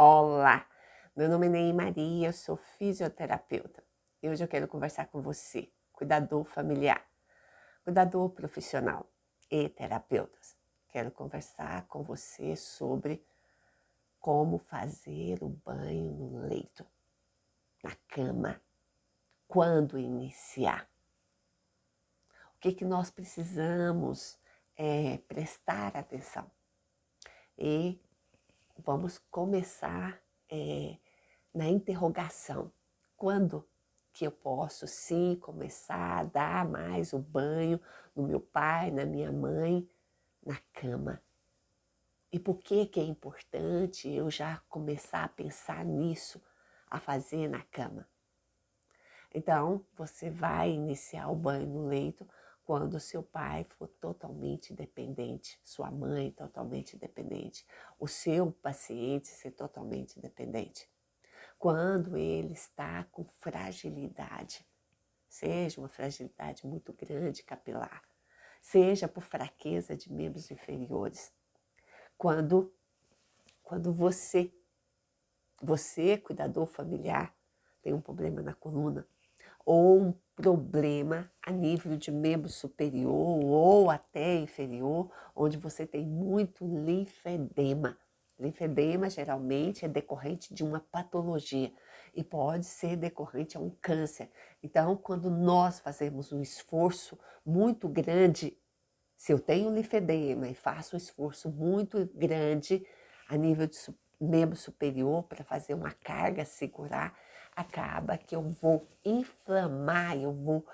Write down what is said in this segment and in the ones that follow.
Olá, meu nome é Ney Maria, eu sou fisioterapeuta e hoje eu quero conversar com você, cuidador familiar, cuidador profissional e terapeutas. Quero conversar com você sobre como fazer o banho no leito, na cama, quando iniciar. O que nós precisamos prestar atenção. E vamos começar na interrogação. Quando que eu posso sim começar a dar mais o banho no meu pai, na minha mãe, na cama? E por que é importante eu já começar a pensar nisso, a fazer na cama? Então, você vai iniciar o banho no leito quando seu pai for totalmente dependente, sua mãe totalmente dependente, o seu paciente ser totalmente dependente. Quando ele está com fragilidade, seja uma fragilidade muito grande capilar, seja por fraqueza de membros inferiores. Quando você, cuidador familiar, tem um problema na coluna, ou um problema a nível de membro superior ou até inferior, onde você tem muito linfedema. Linfedema geralmente é decorrente de uma patologia e pode ser decorrente a um câncer. Então, quando nós fazemos um esforço muito grande, se eu tenho linfedema e faço um esforço muito grande a nível de membro superior para fazer uma carga, segurar, acaba que eu vou inflamar, eu vou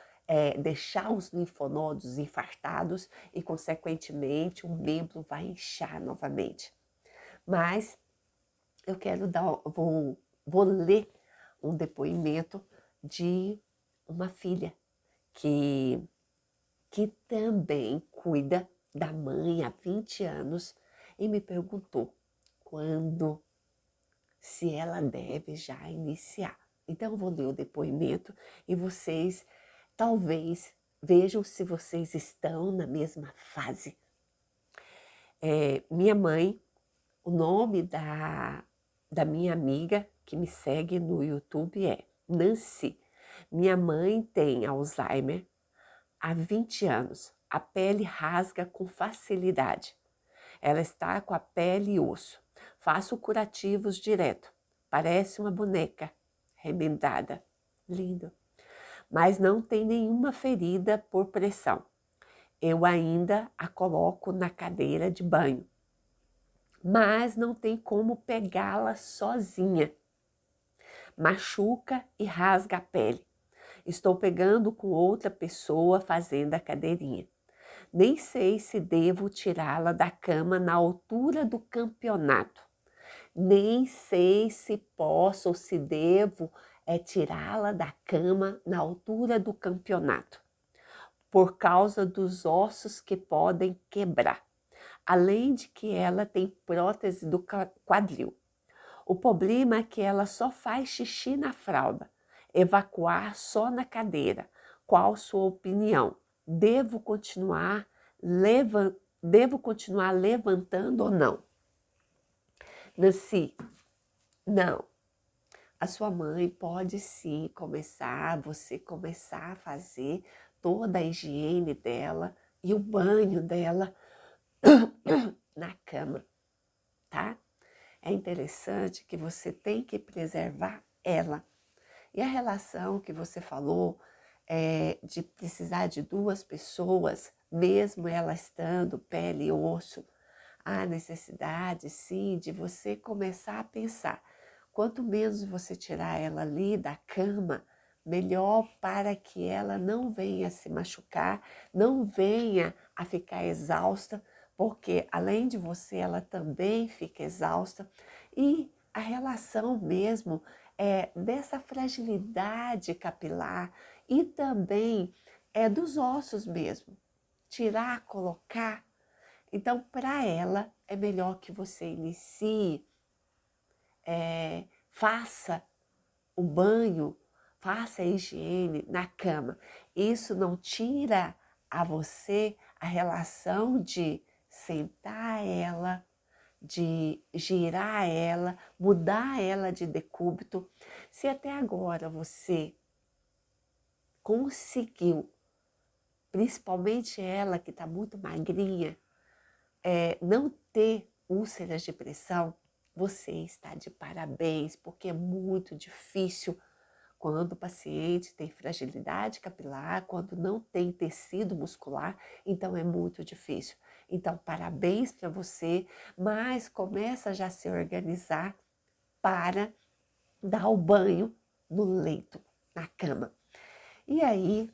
deixar os linfonodos infartados e, consequentemente, o membro vai inchar novamente. Mas eu quero vou ler um depoimento de uma filha que também cuida da mãe há 20 anos e me perguntou se ela deve já iniciar. Então eu vou ler o depoimento e vocês talvez vejam se vocês estão na mesma fase. Minha mãe, o nome da minha amiga que me segue no YouTube é Nancy. Minha mãe tem Alzheimer há 20 anos. A pele rasga com facilidade. Ela está com a pele e osso. Faço curativos direto. Parece uma boneca remendada. Lindo. Mas não tem nenhuma ferida por pressão. Eu ainda a coloco na cadeira de banho. Mas não tem como pegá-la sozinha. Machuca e rasga a pele. Estou pegando com outra pessoa fazendo a cadeirinha. Nem sei se devo tirá-la da cama na altura do campeonato. Nem sei se posso ou se devo tirá-la da cama na altura do campeonato, por causa dos ossos que podem quebrar. Além de que ela tem prótese do quadril. O problema é que ela só faz xixi na fralda, evacuar só na cadeira. Qual sua opinião? Devo continuar levantando ou não? Nancy, não. A sua mãe pode sim você começar a fazer toda a higiene dela e o banho dela na cama, tá? É interessante que você tem que preservar ela. E a relação que você falou de precisar de duas pessoas, mesmo ela estando pele e osso, há necessidade sim de você começar a pensar. Quanto menos você tirar ela ali da cama, melhor para que ela não venha se machucar, não venha a ficar exausta, porque além de você, ela também fica exausta. E a relação mesmo dessa fragilidade capilar e também dos ossos mesmo. Tirar, colocar. Então, para ela, é melhor que você inicie, faça o banho, faça a higiene na cama. Isso não tira a você a relação de sentar ela, de girar ela, mudar ela de decúbito. Se até agora você conseguiu, principalmente ela que está muito magrinha, não ter úlceras de pressão, você está de parabéns, porque é muito difícil quando o paciente tem fragilidade capilar, quando não tem tecido muscular, então é muito difícil. Então, parabéns para você, mas começa já a se organizar para dar o banho no leito, na cama. E aí,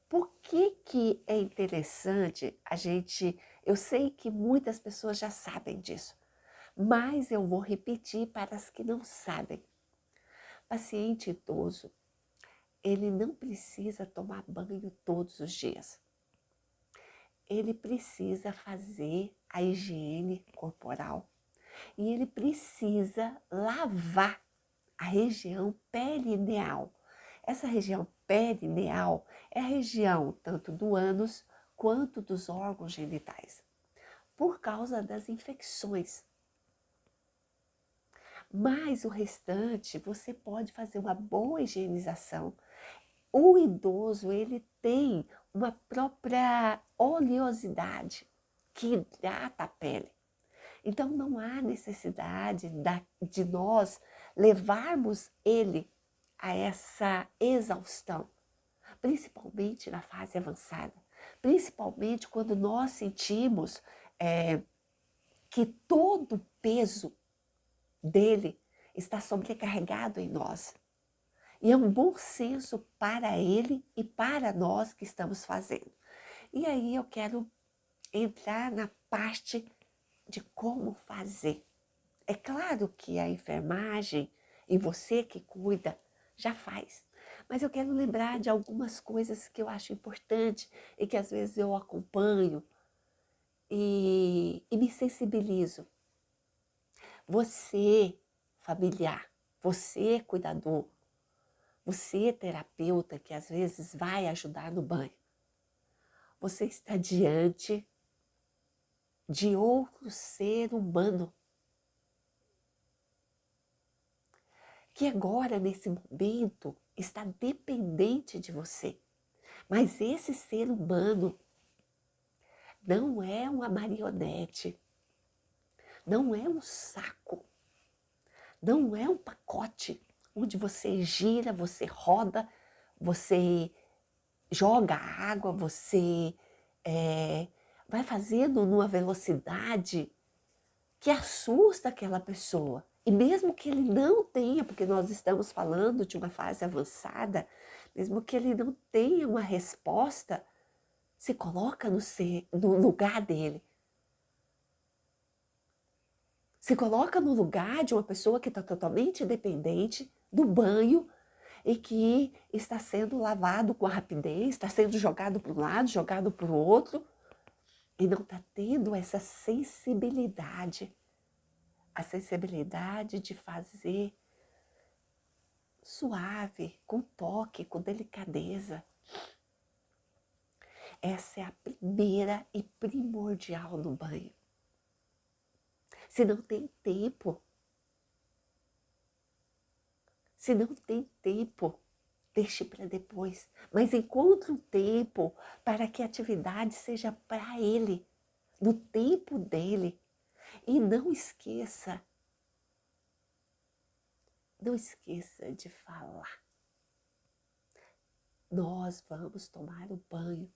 por que é interessante a gente... Eu sei que muitas pessoas já sabem disso, mas eu vou repetir para as que não sabem. Paciente idoso, ele não precisa tomar banho todos os dias. Ele precisa fazer a higiene corporal e ele precisa lavar a região perineal. Essa região perineal é a região tanto do ânus quanto dos órgãos genitais, por causa das infecções. Mas o restante você pode fazer uma boa higienização. O idoso, ele tem uma própria oleosidade que hidrata a pele. Então não há necessidade de nós levarmos ele a essa exaustão, principalmente na fase avançada, principalmente quando nós sentimos que todo o peso dele está sobrecarregado em nós. E é um bom senso para ele e para nós que estamos fazendo. E aí eu quero entrar na parte de como fazer. É claro que a enfermagem e você que cuida já faz, mas eu quero lembrar de algumas coisas que eu acho importante e que às vezes eu acompanho e me sensibilizo. Você, familiar, você, cuidador, você, terapeuta, que às vezes vai ajudar no banho, você está diante de outro ser humano que agora, nesse momento, está dependente de você. Mas esse ser humano não é uma marionete, não é um saco, não é um pacote onde você gira, você roda, você joga água, você vai fazendo numa velocidade que assusta aquela pessoa. E mesmo que ele não tenha, porque nós estamos falando de uma fase avançada, mesmo que ele não tenha uma resposta, se coloca no lugar dele. Se coloca no lugar de uma pessoa que está totalmente dependente do banho e que está sendo lavado com rapidez, está sendo jogado para um lado, jogado para o outro, e não está tendo essa sensibilidade. A sensibilidade de fazer suave, com toque, com delicadeza. Essa é a primeira e primordial no banho. Se não tem tempo, deixe para depois. Mas encontre um tempo para que a atividade seja para ele, no tempo dele. E não esqueça de falar. Nós vamos tomar o banho.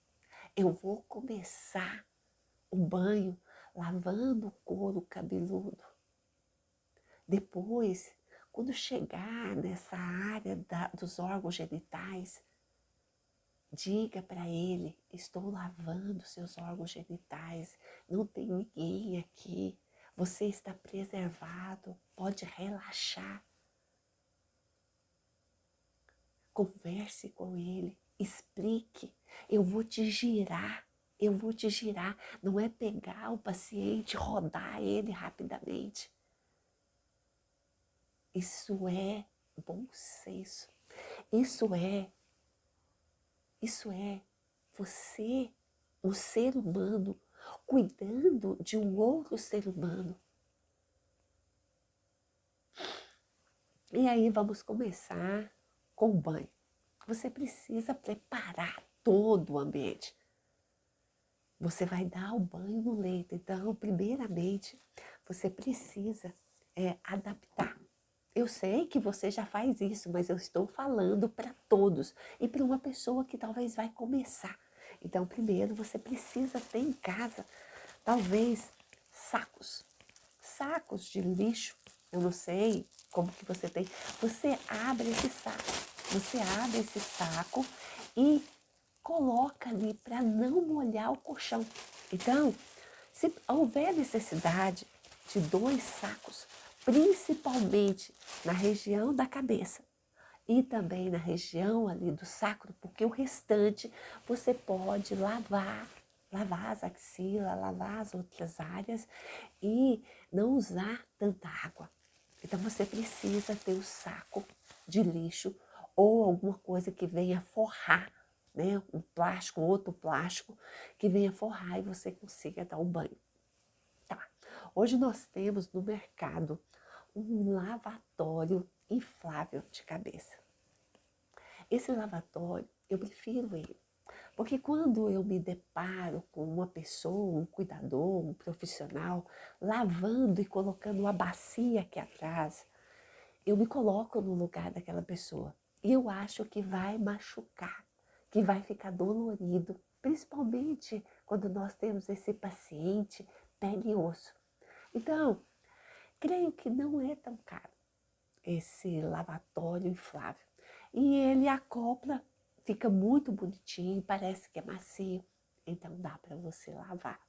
Eu vou começar o banho lavando o couro cabeludo. Depois, quando chegar nessa área dos órgãos genitais, diga para ele: estou lavando seus órgãos genitais, não tem ninguém aqui, você está preservado, pode relaxar. Converse com ele, explique, eu vou te girar. Não é pegar o paciente, rodar ele rapidamente. Isso é bom senso. Isso é você, um ser humano, cuidando de um outro ser humano. E aí vamos começar com o banho. Você precisa preparar todo o ambiente. Você vai dar o banho no leito. Então, primeiramente, você precisa adaptar. Eu sei que você já faz isso, mas eu estou falando para todos e para uma pessoa que talvez vai começar. Então, primeiro, você precisa ter em casa, talvez, sacos de lixo. Eu não sei como que você tem. Você abre esse saco e coloca ali para não molhar o colchão. Então, se houver necessidade de 2 sacos, principalmente na região da cabeça e também na região ali do sacro, porque o restante você pode lavar as axilas, lavar as outras áreas e não usar tanta água. Então você precisa ter o saco de lixo ou alguma coisa que venha forrar, né? Um plástico, outro plástico que venha forrar e você consiga dar um banho. Tá. Hoje nós temos no mercado um lavatório inflável de cabeça. Esse lavatório, eu prefiro ele. Porque quando eu me deparo com uma pessoa, um cuidador, um profissional, lavando e colocando uma bacia aqui atrás, eu me coloco no lugar daquela pessoa. E eu acho que vai machucar, que vai ficar dolorido, principalmente quando nós temos esse paciente pele e osso. Então, creio que não é tão caro esse lavatório inflável. E ele acopla, fica muito bonitinho, parece que é macio, então dá para você lavar.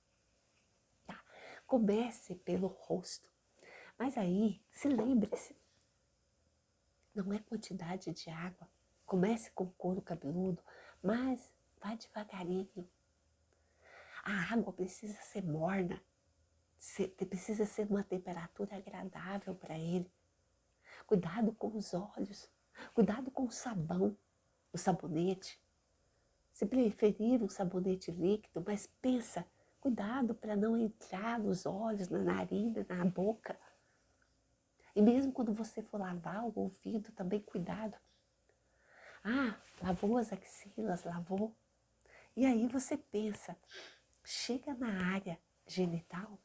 Tá? Comece pelo rosto, mas aí se lembre-se, não é quantidade de água. Comece com o couro cabeludo, mas vá devagarinho. A água precisa ser morna, precisa ser uma temperatura agradável para ele. Cuidado com os olhos, cuidado com o sabão, o sabonete. Se preferir um sabonete líquido, mas pensa, cuidado para não entrar nos olhos, na narina, na boca. E mesmo quando você for lavar o ouvido, também cuidado. Ah, lavou as axilas, lavou. E aí você pensa, chega na área genital,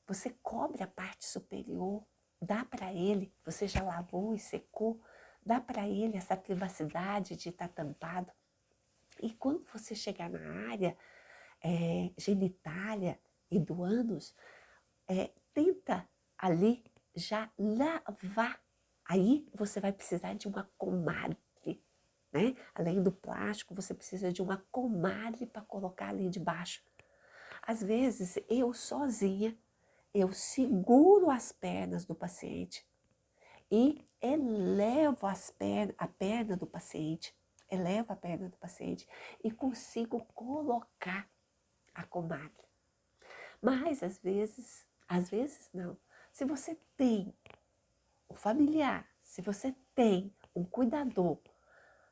você cobre a parte superior, dá para ele, você já lavou e secou, dá para ele essa privacidade de estar tampado. E quando você chegar na área genitália e do ânus, tenta ali já lavar. Aí você vai precisar de uma comadre, né? Além do plástico, você precisa de uma comadre para colocar ali debaixo. Às vezes, eu sozinha, eu seguro as pernas do paciente e elevo a perna do paciente, elevo a perna do paciente e consigo colocar a comadre. Mas às vezes não. Se você tem um familiar, se você tem um cuidador,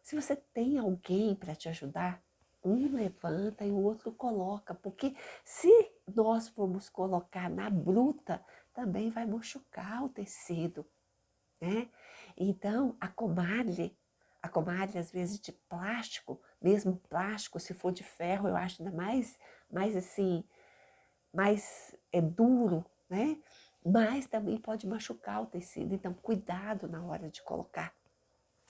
se você tem alguém para te ajudar, um levanta e o outro coloca, porque se nós formos colocar na bruta, também vai machucar o tecido, né? Então, a comadre às vezes de plástico, mesmo plástico, se for de ferro, eu acho ainda mais assim, mais duro, né? Mas também pode machucar o tecido, então cuidado na hora de colocar.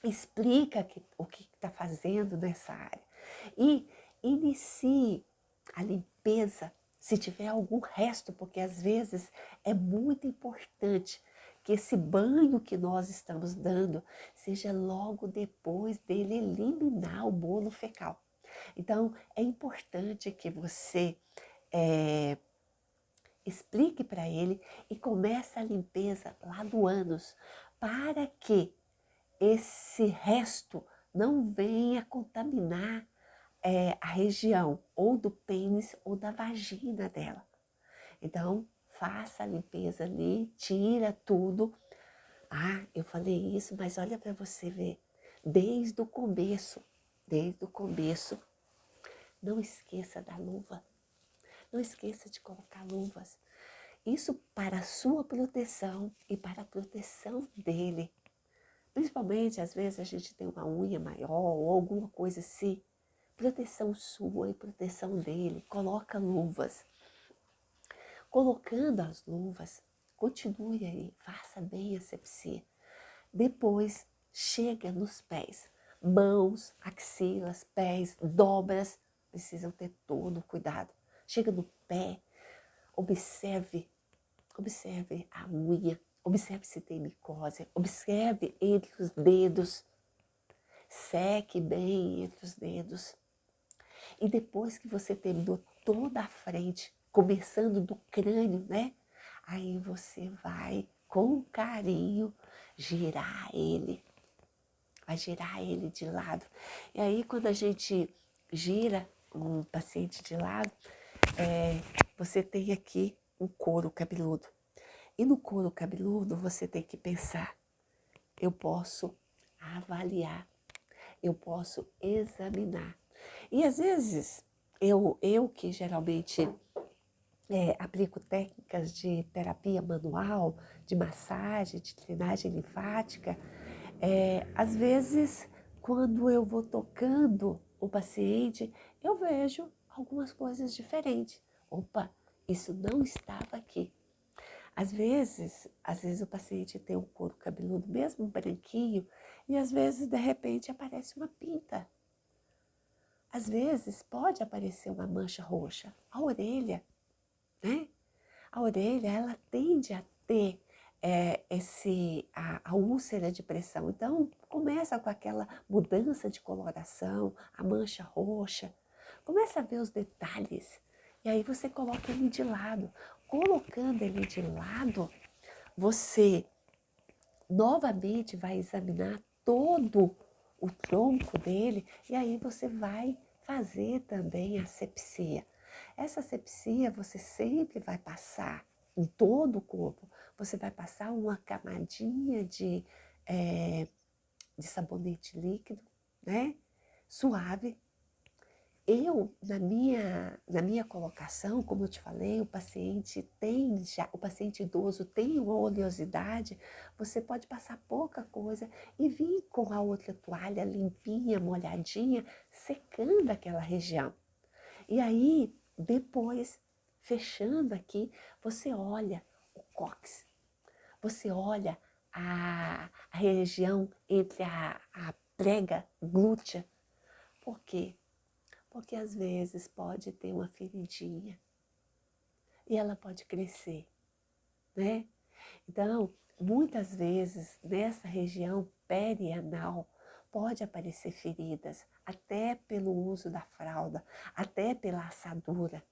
Explica o que está fazendo nessa área e inicie a limpeza se tiver algum resto, porque às vezes é muito importante que esse banho que nós estamos dando seja logo depois dele eliminar o bolo fecal. Então é importante que você explique para ele e comece a limpeza lá do ânus, para que esse resto não venha contaminar a região ou do pênis ou da vagina dela. Então, faça a limpeza ali, tira tudo. Ah, eu falei isso, mas olha para você ver, desde o começo, não esqueça da luva. Não esqueça de colocar luvas. Isso para a sua proteção e para a proteção dele. Principalmente, às vezes, a gente tem uma unha maior ou alguma coisa assim. Proteção sua e proteção dele. Coloca luvas. Colocando as luvas, continue aí, faça bem a asepsia. Depois, chega nos pés. Mãos, axilas, pés, dobras, precisam ter todo o cuidado. Chega no pé, observe a unha, observe se tem micose, observe entre os dedos, seque bem entre os dedos. E depois que você terminou toda a frente, começando do crânio, né? Aí você vai, com carinho, girar ele. Vai girar ele de lado. E aí, quando a gente gira um paciente de lado, você tem aqui um couro cabeludo. E no couro cabeludo, você tem que pensar, eu posso avaliar, eu posso examinar. E às vezes, eu que geralmente aplico técnicas de terapia manual, de massagem, de drenagem linfática, às vezes, quando eu vou tocando o paciente, eu vejo algumas coisas diferentes. Opa, isso não estava aqui. Às vezes o paciente tem um couro cabeludo mesmo branquinho e às vezes, de repente, aparece uma pinta. Às vezes pode aparecer uma mancha roxa. A orelha, né? A orelha, ela tende a ter a úlcera de pressão. Então, começa com aquela mudança de coloração, a mancha roxa. Começa a ver os detalhes. E aí você coloca ele de lado. Colocando ele de lado, você novamente vai examinar todo o tronco dele e aí você vai fazer também a asepsia. Essa asepsia você sempre vai passar em todo o corpo. Você vai passar uma camadinha de sabonete líquido, né? Suave. Na minha colocação, como eu te falei, o paciente idoso tem uma oleosidade, você pode passar pouca coisa e vir com a outra toalha limpinha, molhadinha, secando aquela região. E aí, depois, fechando aqui, você olha o cóccix, você olha a região entre a prega glútea. Por quê? Porque às vezes pode ter uma feridinha e ela pode crescer, né? Então, muitas vezes nessa região perianal pode aparecer feridas, até pelo uso da fralda, até pela assadura.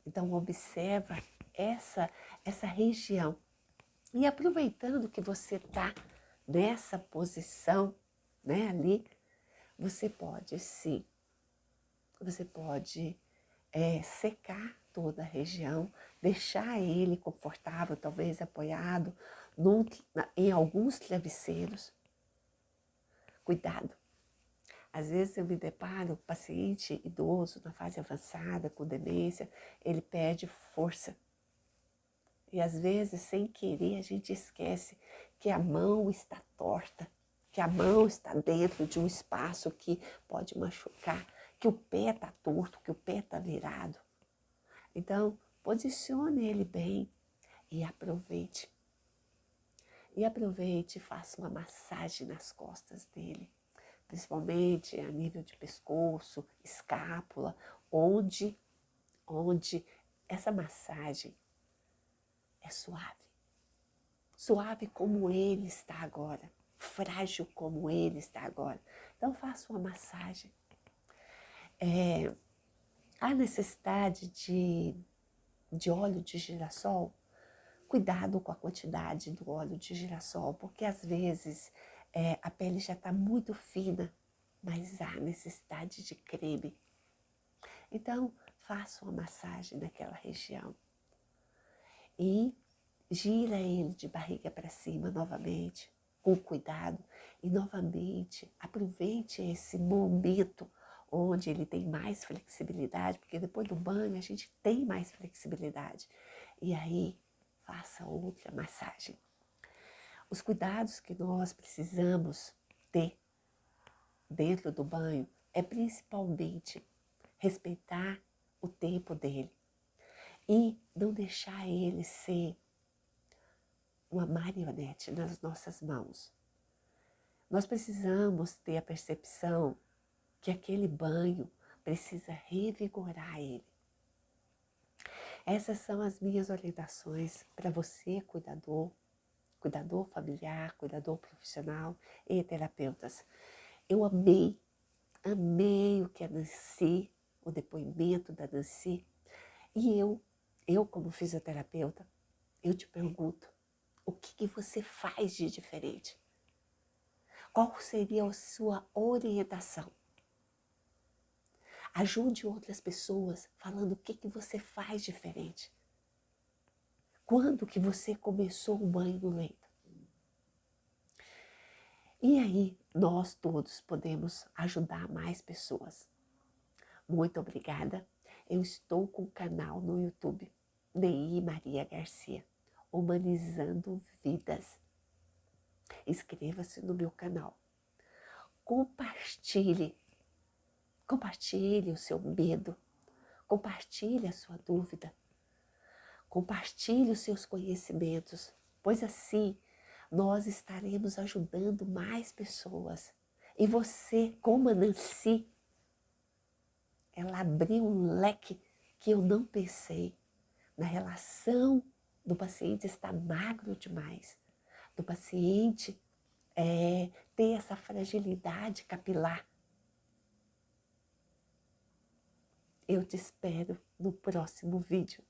Então, observa essa região. E aproveitando que você está nessa posição, né, ali, você pode sim. Você pode secar toda a região, deixar ele confortável, talvez apoiado em alguns travesseiros. Cuidado. Às vezes eu me deparo, paciente idoso, na fase avançada, com demência, ele perde força. E às vezes, sem querer, a gente esquece que a mão está torta, que a mão está dentro de um espaço que pode machucar, que o pé está torto, que o pé está virado. Então, posicione ele bem e aproveite. E aproveite e faça uma massagem nas costas dele, principalmente a nível de pescoço, escápula, onde essa massagem é suave. Suave como ele está agora, frágil como ele está agora. Então, faça uma massagem. A necessidade de óleo de girassol, cuidado com a quantidade do óleo de girassol, porque às vezes a pele já está muito fina, mas há necessidade de creme. Então, faça uma massagem naquela região e gira ele de barriga para cima novamente, com cuidado, e novamente aproveite esse momento onde ele tem mais flexibilidade, porque depois do banho a gente tem mais flexibilidade. E aí, faça outra massagem. Os cuidados que nós precisamos ter dentro do banho é principalmente respeitar o tempo dele e não deixar ele ser uma marionete nas nossas mãos. Nós precisamos ter a percepção que aquele banho precisa revigorar ele. Essas são as minhas orientações para você, cuidador familiar, cuidador profissional e terapeutas. Eu amei o que a Nancy, o depoimento da Nancy, e eu como fisioterapeuta, eu te pergunto, o que você faz de diferente? Qual seria a sua orientação? Ajude outras pessoas falando o que você faz diferente. Quando que você começou o banho no leito? E aí, nós todos podemos ajudar mais pessoas. Muito obrigada. Eu estou com um canal no YouTube, Ney Maria Garcia, Humanizando Vidas. Inscreva-se no meu canal. Compartilhe o seu medo. Compartilhe a sua dúvida. Compartilhe os seus conhecimentos, pois assim nós estaremos ajudando mais pessoas. E você, como a Nancy, ela abriu um leque que eu não pensei na relação do paciente estar magro demais, do paciente ter essa fragilidade capilar. Eu te espero no próximo vídeo.